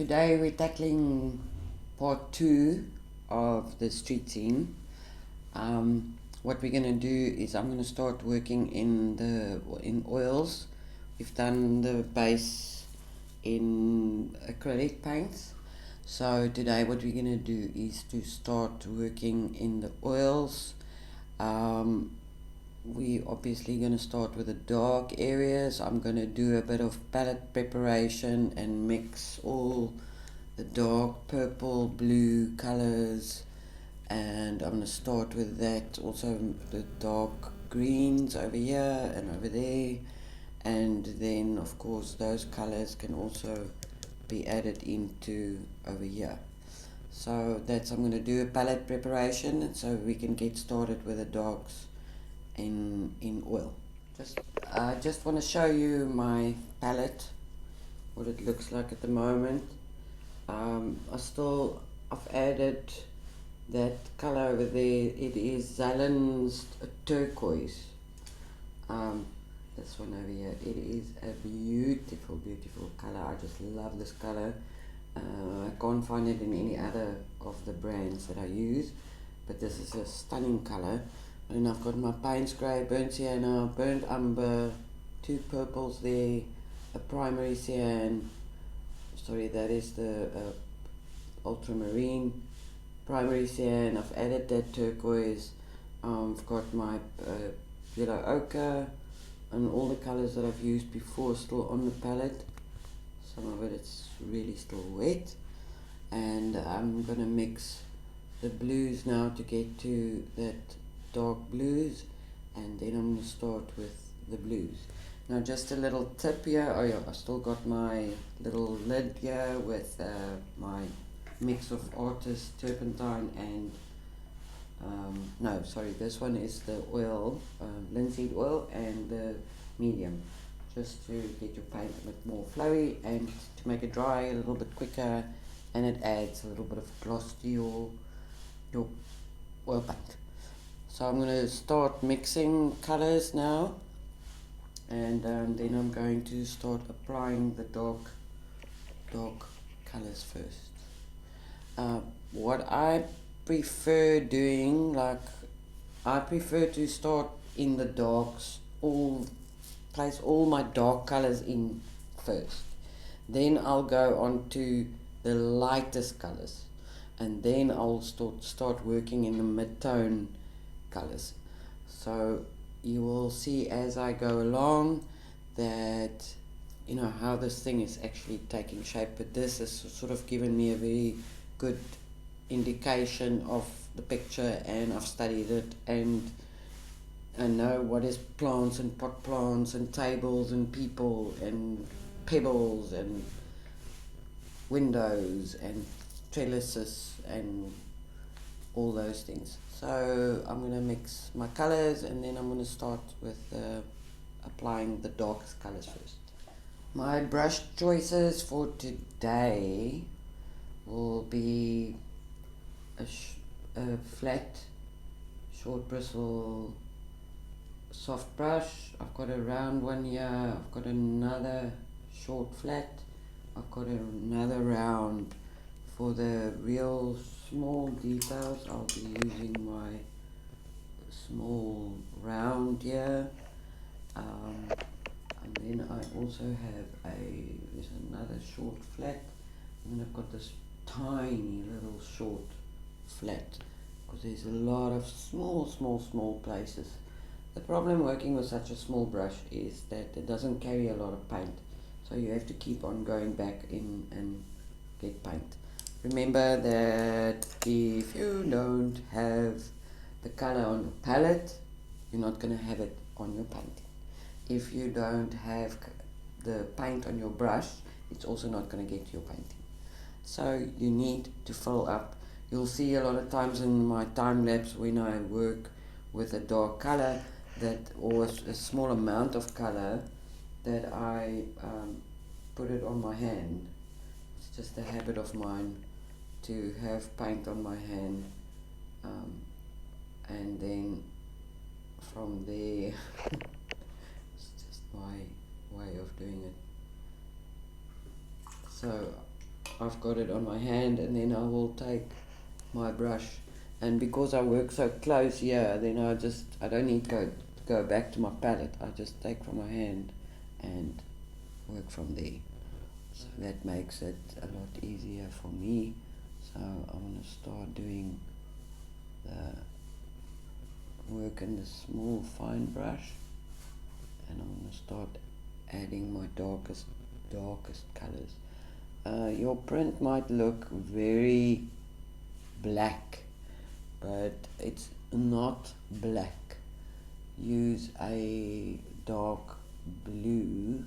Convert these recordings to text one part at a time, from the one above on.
Today we're tackling part 2 of the street scene. What we're going to do is I'm going to start working in oils. We've done the base in acrylic paints. So today what we're going to do is to start working in the oils. We obviously going to start with the dark areas. I'm going to do a bit of palette preparation and mix all the dark purple, blue colors, and I'm going to start with that. Also the dark greens over here and over there, and then of course those colors can also be added into over here. So I'm going to do a palette preparation so we can get started with the darks in oil. I just want to show you my palette, what it looks like at the moment. I've added that color over there. It is Zalon's turquoise. This one over here, it is a beautiful color. I just love this color. I can't find it in any other of the brands that I use, but this is a stunning color. And I've got my Payne's Grey, burnt sienna, burnt umber, two purples there, a primary cyan, sorry, that is the ultramarine, primary cyan. I've added that turquoise. I've got my yellow ochre, and all the colors that I've used before still on the palette. Some of it's really still wet, and I'm gonna mix the blues now to get to that dark blues, and then I'm going to start with the blues. Now just a little tip here. Oh yeah, I still got my little lid here with my mix of Artist turpentine and no, sorry, this one is the oil, linseed oil, and the medium, just to get your paint a bit more flowy and to make it dry a little bit quicker, and it adds a little bit of gloss to your oil paint. So I'm going to start mixing colors now, and then I'm going to start applying the dark colors first. What I prefer doing, I prefer to start in the darks, place all my dark colors in first. Then I'll go on to the lightest colors, and then I'll start working in the mid-tone colors. So you will see as I go along that how this thing is actually taking shape, but this has sort of given me a very good indication of the picture, and I've studied it, and I know what is plants and pot plants and tables and people and pebbles and windows and trellises and all those things. So I'm going to mix my colors, and then I'm going to start with applying the darkest colors first. My brush choices for today will be a flat, short bristle, soft brush. I've got a round one here. I've got another short flat. I've got another round. For the real small details, I'll be using my small round here, and then I also have there's another short flat, and then I've got this tiny little short flat, because there's a lot of small places. The problem working with such a small brush is that it doesn't carry a lot of paint, so you have to keep on going back in and get paint. Remember that if you don't have the color on your palette, you're not going to have it on your painting. If you don't have the paint on your brush, it's also not going to get to your painting. So you need to fill up. You'll see a lot of times in my time lapse when I work with a dark color or a small amount of color, that I put it on my hand. It's just a habit of mine to have paint on my hand, and then from there it's just my way of doing it. So I've got it on my hand, and then I will take my brush, and because I work so close here, then I don't need to go back to my palette. I just take from my hand and work from there. So that makes it a lot easier for me. So I'm going to start doing the work in the small fine brush, and I'm going to start adding my darkest colors. Your print might look very black, but it's not black. Use a dark blue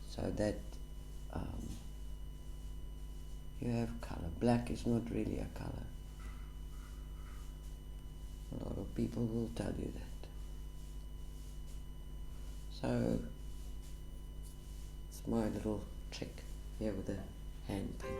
so that you have color. Black is not really a color. A lot of people will tell you that. So it's my little trick here with the hand painting.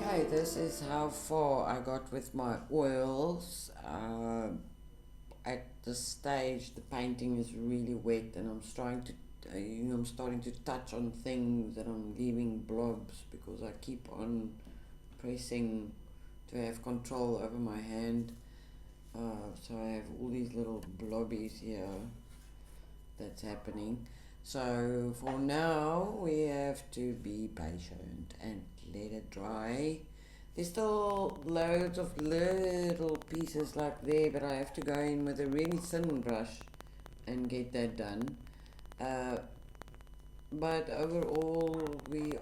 Okay, this is how far I got with my oils. At this stage, the painting is really wet, and I'm I'm starting to touch on things, and I'm leaving blobs because I keep on pressing to have control over my hand. So I have all these little blobbies here that's happening. So for now, we have to be patient and let it dry. There's still loads of little pieces like there, but I have to go in with a really thin brush and get that done. But overall, we're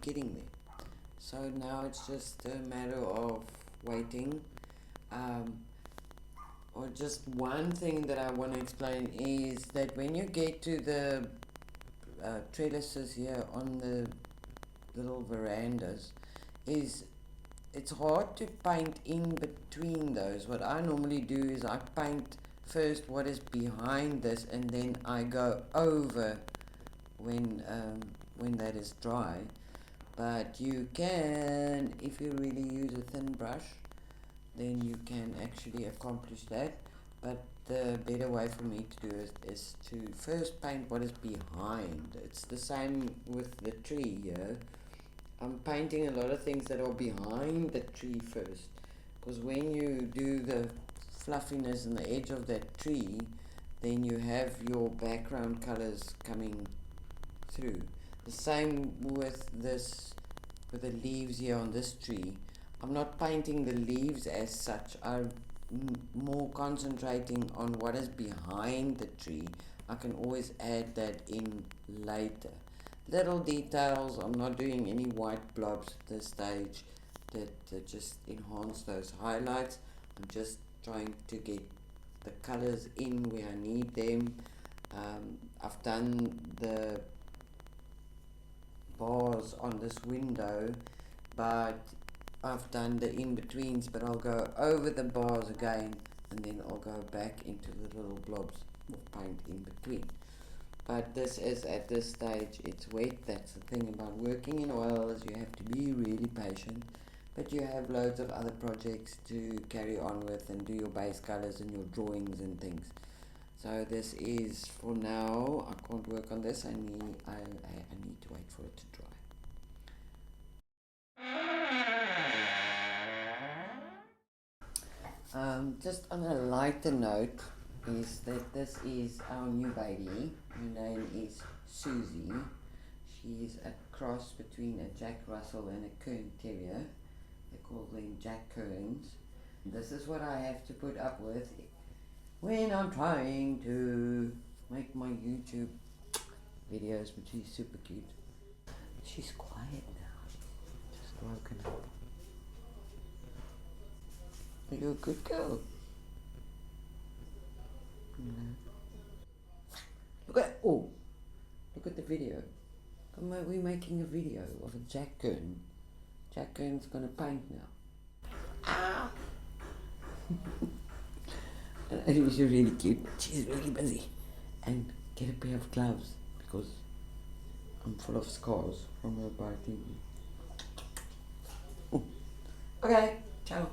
getting there. So now it's just a matter of waiting. Or just one thing that I want to explain is that when you get to the trellises here on the little verandas, it's hard to paint in between those. What I normally do is I paint first what is behind this, and then I go over when that is dry. But you can, if you really use a thin brush, then you can actually accomplish that. But the better way for me to do it is to first paint what is behind. It's the same with the tree here. I'm painting a lot of things that are behind the tree first, because when you do the fluffiness in the edge of that tree, then you have your background colors coming through. The same with with the leaves here on this tree. I'm not painting the leaves as such. I'm more concentrating on what is behind the tree. I can always add that in later. Little details, I'm not doing any white blobs at this stage that just enhance those highlights. I'm just trying to get the colors in where I need them. I've done the bars on this window, but I've done the in-betweens, but I'll go over the bars again and then I'll go back into the little blobs of paint in between. But this is, at this stage, it's wet. That's the thing about working in oil, is you have to be really patient, but you have loads of other projects to carry on with and do your base colors and your drawings and things. So this is, for now, I can't work on this. I need to wait for it to dry. Just on a lighter note, is that this is our new baby. Her name is Susie. She's a cross between a Jack Russell and a Kern Terrier. They call them Jack Kerns. This is what I have to put up with when I'm trying to make my YouTube videos, but she's super cute. She's quiet now. She's just woken up. You're a good girl. Look at the video. We're making a video of a Jack Kern. Jack Kern's gonna paint now. Ah! She's really cute. She's really busy. And get a pair of gloves because I'm full of scars from her biting me. Okay, ciao.